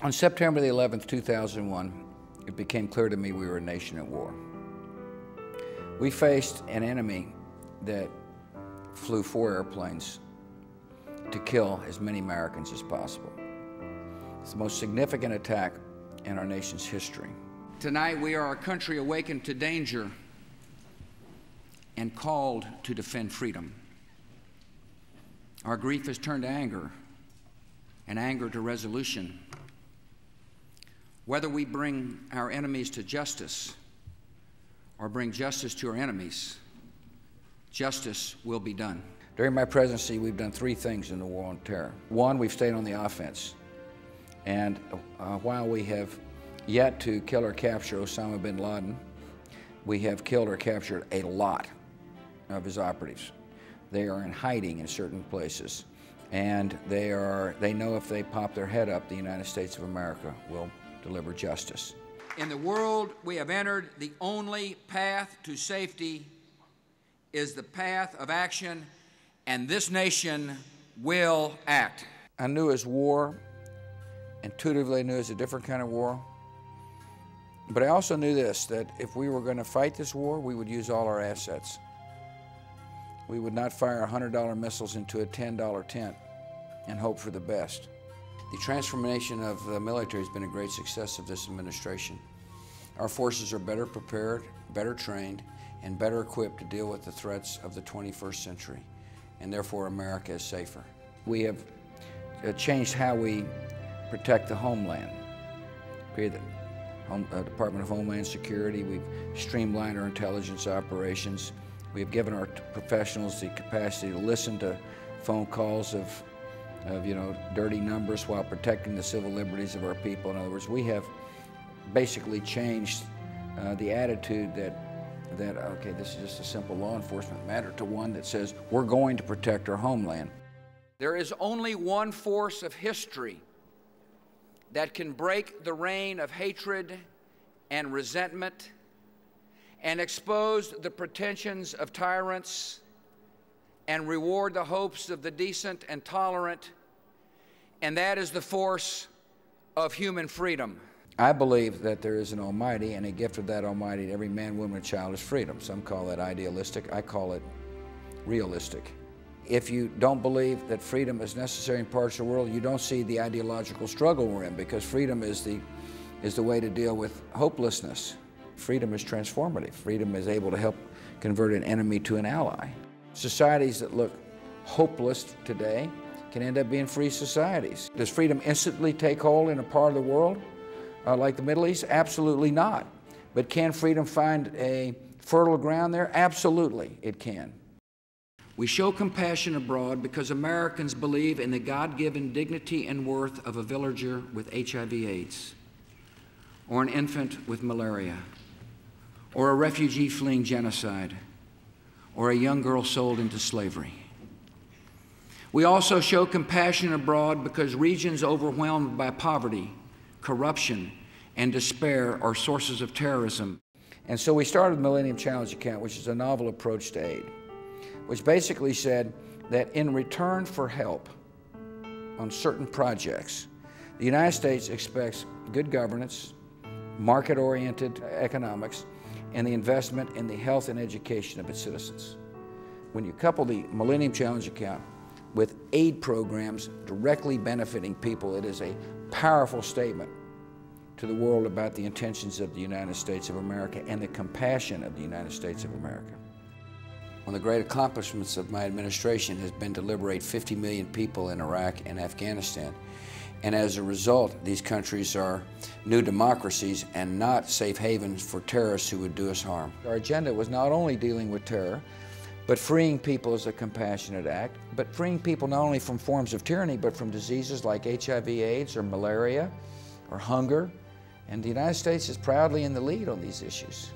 On September the 11th, 2001, it became clear to me we were a nation at war. We faced an enemy that flew 4 airplanes to kill as many Americans as possible. It's the most significant attack in our nation's history. Tonight, we are a country awakened to danger and called to defend freedom. Our grief has turned to anger, and anger to resolution. Whether we bring our enemies to justice or bring justice to our enemies, justice will be done. During my presidency, we've done 3 things in the war on terror. 1, we've stayed on the offense. And while we have yet to kill or capture Osama bin Laden, we have killed or captured a lot of his operatives. They are in hiding in certain places, and they know if they pop their head up, the United States of America will deliver justice. In the world we have entered, the only path to safety is the path of action, and this nation will act. I knew as war, intuitively knew as a different kind of war, but I also knew this, that if we were going to fight this war, we would use all our assets. We would not fire $100 missiles into a $10 tent and hope for the best. The transformation of the military has been a great success of this administration. Our forces are better prepared, better trained, and better equipped to deal with the threats of the 21st century, and therefore America is safer. We have changed how we protect the homeland. Created the Department of Homeland Security. We've streamlined our intelligence operations. We have given our professionals the capacity to listen to phone calls of dirty numbers while protecting the civil liberties of our people. In other words, we have basically changed the attitude that okay, this is just a simple law enforcement matter, to one that says we're going to protect our homeland. There is only one force of history that can break the reign of hatred and resentment and expose the pretensions of tyrants and reward the hopes of the decent and tolerant, and that is the force of human freedom. I believe that there is an Almighty, and a gift of that Almighty to every man, woman, and child is freedom. Some call that idealistic. I call it realistic. If you don't believe that freedom is necessary in parts of the world, you don't see the ideological struggle we're in, because freedom is the way to deal with hopelessness. Freedom is transformative. Freedom is able to help convert an enemy to an ally. Societies that look hopeless today can end up being free societies. Does freedom instantly take hold in a part of the world like the Middle East? Absolutely not. But can freedom find a fertile ground there? Absolutely, it can. We show compassion abroad because Americans believe in the God-given dignity and worth of a villager with HIV/AIDS, or an infant with malaria, or a refugee fleeing genocide, or a young girl sold into slavery. We also show compassion abroad because regions overwhelmed by poverty, corruption, and despair are sources of terrorism. And so we started the Millennium Challenge Account, which is a novel approach to aid, which basically said that in return for help on certain projects, the United States expects good governance, market-oriented economics, and the investment in the health and education of its citizens. When you couple the Millennium Challenge Account with aid programs directly benefiting people, it is a powerful statement to the world about the intentions of the United States of America and the compassion of the United States of America. One of the great accomplishments of my administration has been to liberate 50 million people in Iraq and Afghanistan. And as a result, these countries are new democracies and not safe havens for terrorists who would do us harm. Our agenda was not only dealing with terror, but freeing people as a compassionate act, but freeing people not only from forms of tyranny, but from diseases like HIV/AIDS or malaria or hunger. And the United States is proudly in the lead on these issues.